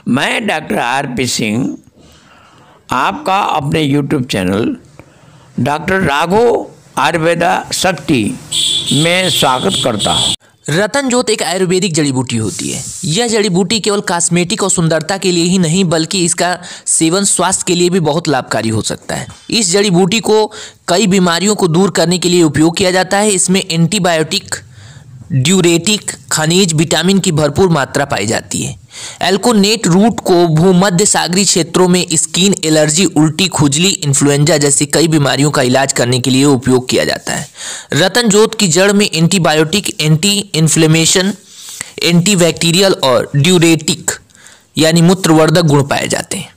मैं doctor RP. Singh आपका अपने YouTube channel doctor Raghav Ayurveda शक्ति में स्वागत करता हूँ। रतन जोत एक आयुर्वेदिक जड़ी बूटी होती है। यह जड़ी बूटी केवल कॉस्मेटिक और सुंदरता के लिए ही नहीं बल्कि इसका सेवन स्वास्थ्य के लिए भी बहुत लाभकारी हो सकता है। इस जड़ी बूटी को कई बीमारियों को दूर करने के लिए उपयोग किया जाता है। इसमें एंटीबायोटिक, ड्यूरेटिक, खनिज, विटामिन की भरपूर मात्रा पाई जाती है। एल्कोनेट रूट को भूमध्य सागरीय क्षेत्रों में स्किन एलर्जी, उल्टी, खुजली, इन्फ्लुएंजा जैसी कई बीमारियों का इलाज करने के लिए उपयोग किया जाता है। रतन जोत की जड़ में एंटीबायोटिक, एंटी इन्फ्लेमेशन, एंटीबैक्टीरियल और ड्यूरेटिक यानी मूत्रवर्धक गुण पाए जाते हैं।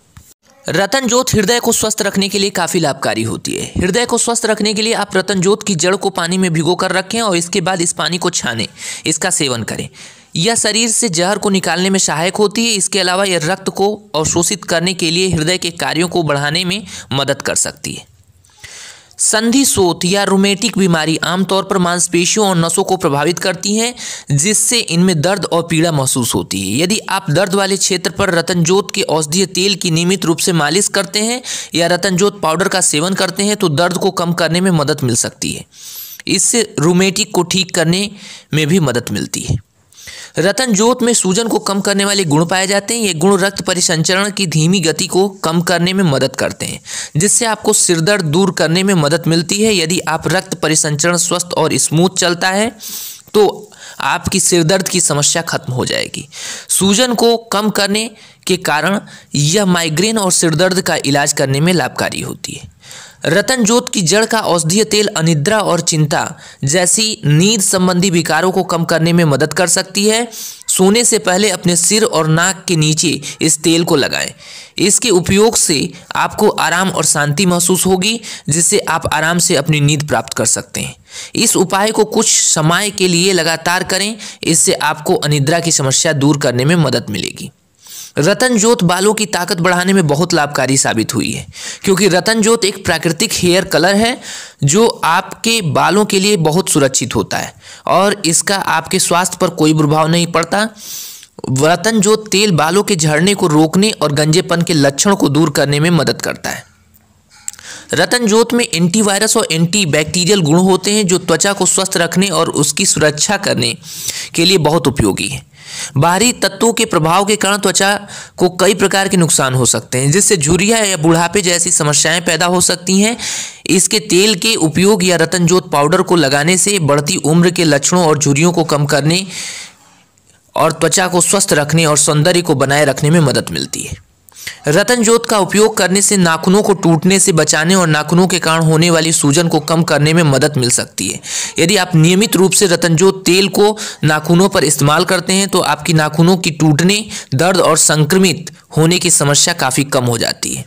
रतन जोत हृदय को स्वस्थ रखने के लिए काफ़ी लाभकारी होती है। हृदय को स्वस्थ रखने के लिए आप रतन जोत की जड़ को पानी में भिगो कर रखें और इसके बाद इस पानी को छानें, इसका सेवन करें। यह शरीर से जहर को निकालने में सहायक होती है। इसके अलावा यह रक्त को अवशोषित करने के लिए हृदय के कार्यों को बढ़ाने में मदद कर सकती है। संधि शोथ या रोमेटिक बीमारी आमतौर पर मांसपेशियों और नसों को प्रभावित करती हैं, जिससे इनमें दर्द और पीड़ा महसूस होती है। यदि आप दर्द वाले क्षेत्र पर रतन जोत के औषधीय तेल की नियमित रूप से मालिश करते हैं या रतन जोत पाउडर का सेवन करते हैं तो दर्द को कम करने में मदद मिल सकती है। इससे रोमेटिक को ठीक करने में भी मदद मिलती है। रतन जोत में सूजन को कम करने वाले गुण पाए जाते हैं। ये गुण रक्त परिसंचरण की धीमी गति को कम करने में मदद करते हैं, जिससे आपको सिरदर्द दूर करने में मदद मिलती है। यदि आप रक्त परिसंचरण स्वस्थ और स्मूथ चलता है तो आपकी सिरदर्द की समस्या खत्म हो जाएगी। सूजन को कम करने के कारण यह माइग्रेन और सिरदर्द का इलाज करने में लाभकारी होती है। रतन जोत की जड़ का औषधीय तेल अनिद्रा और चिंता जैसी नींद संबंधी विकारों को कम करने में मदद कर सकती है। सोने से पहले अपने सिर और नाक के नीचे इस तेल को लगाएं। इसके उपयोग से आपको आराम और शांति महसूस होगी, जिससे आप आराम से अपनी नींद प्राप्त कर सकते हैं। इस उपाय को कुछ समय के लिए लगातार करें, इससे आपको अनिद्रा की समस्या दूर करने में मदद मिलेगी। रतन जोत बालों की ताकत बढ़ाने में बहुत लाभकारी साबित हुई है, क्योंकि रतन जोत एक प्राकृतिक हेयर कलर है जो आपके बालों के लिए बहुत सुरक्षित होता है और इसका आपके स्वास्थ्य पर कोई प्रभाव नहीं पड़ता। रतन जोत तेल बालों के झड़ने को रोकने और गंजेपन के लक्षण को दूर करने में मदद करता है। रतन जोत में एंटीवायरस और एंटीबैक्टीरियल गुण होते हैं जो त्वचा को स्वस्थ रखने और उसकी सुरक्षा करने के लिए बहुत उपयोगी है। बाहरी तत्वों के प्रभाव के कारण त्वचा को कई प्रकार के नुकसान हो सकते हैं, जिससे झुर्रियां या बुढ़ापे जैसी समस्याएं पैदा हो सकती हैं। इसके तेल के उपयोग या रतन जोत पाउडर को लगाने से बढ़ती उम्र के लक्षणों और झुर्रियों को कम करने और त्वचा को स्वस्थ रखने और सौंदर्य को बनाए रखने में मदद मिलती है। रतन जोत का उपयोग करने से नाखूनों को टूटने से बचाने और नाखूनों के कारण होने वाली सूजन को कम करने में मदद मिल सकती है। यदि आप नियमित रूप से रतन जोत तेल को नाखूनों पर इस्तेमाल करते हैं तो आपकी नाखूनों की टूटने, दर्द और संक्रमित होने की समस्या काफ़ी कम हो जाती है।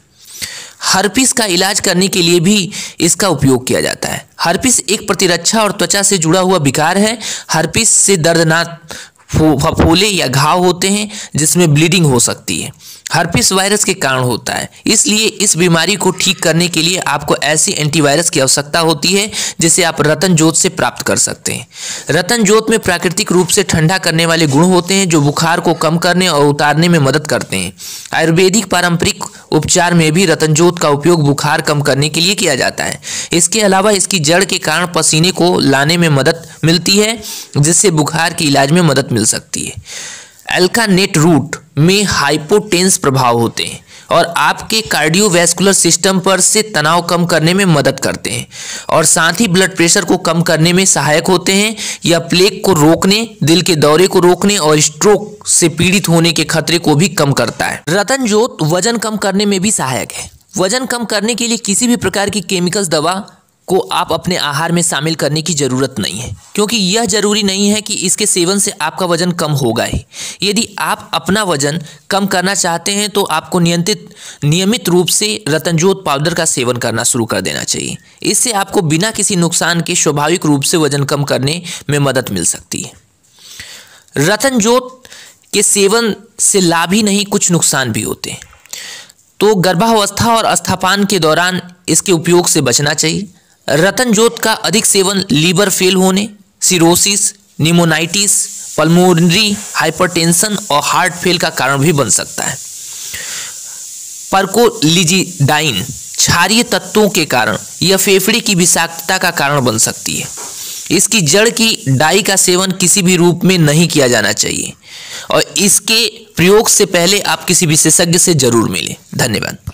हर्पिस का इलाज करने के लिए भी इसका उपयोग किया जाता है। हर्पिस एक प्रतिरक्षा और त्वचा से जुड़ा हुआ विकार है। हर्पिस से दर्दनाक फफोले या घाव होते हैं जिसमें ब्लीडिंग हो सकती है। हर्पिस वायरस के कारण होता है, इसलिए इस बीमारी को ठीक करने के लिए आपको ऐसी एंटीवायरस की आवश्यकता होती है जिसे आप रतन जोत से प्राप्त कर सकते हैं। रतन जोत में प्राकृतिक रूप से ठंडा करने वाले गुण होते हैं जो बुखार को कम करने और उतारने में मदद करते हैं। आयुर्वेदिक पारंपरिक उपचार में भी रतन जोत का उपयोग बुखार कम करने के लिए किया जाता है। इसके अलावा इसकी जड़ के कारण पसीने को लाने में मदद मिलती है, जिससे बुखार के इलाज में मदद मिल सकती है। एल्कानेट रूट में हाइपोटेंस प्रभाव होते हैं और आपके कार्डियोवैस्कुलर सिस्टम पर से तनाव कम करने में मदद करते हैं और साथ ही ब्लड प्रेशर को कम करने में सहायक होते हैं। यह प्लेग को रोकने, दिल के दौरे को रोकने और स्ट्रोक से पीड़ित होने के खतरे को भी कम करता है। रतन जोत वजन कम करने में भी सहायक है। वजन कम करने के लिए किसी भी प्रकार की केमिकल दवा को आप अपने आहार में शामिल करने की ज़रूरत नहीं है, क्योंकि यह जरूरी नहीं है कि इसके सेवन से आपका वजन कम होगा ही। यदि आप अपना वजन कम करना चाहते हैं तो आपको नियमित रूप से रतन जोत पाउडर का सेवन करना शुरू कर देना चाहिए। इससे आपको बिना किसी नुकसान के स्वाभाविक रूप से वजन कम करने में मदद मिल सकती है। रतन जोत के सेवन से लाभ ही नहीं, कुछ नुकसान भी होते हैं। तो गर्भावस्था और स्तनपान के दौरान इसके उपयोग से बचना चाहिए। रतन जोत का अधिक सेवन लीवर फेल होने, सिरोसिस, निमोनाइटिस, पल्मोनरी हाइपरटेंशन और हार्ट फेल का कारण भी बन सकता है। परकोलिजिडाइन क्षारीय तत्वों के कारण यह फेफड़े की विषाक्तता का कारण बन सकती है। इसकी जड़ की डाई का सेवन किसी भी रूप में नहीं किया जाना चाहिए और इसके प्रयोग से पहले आप किसी विशेषज्ञ से जरूर मिलें। धन्यवाद।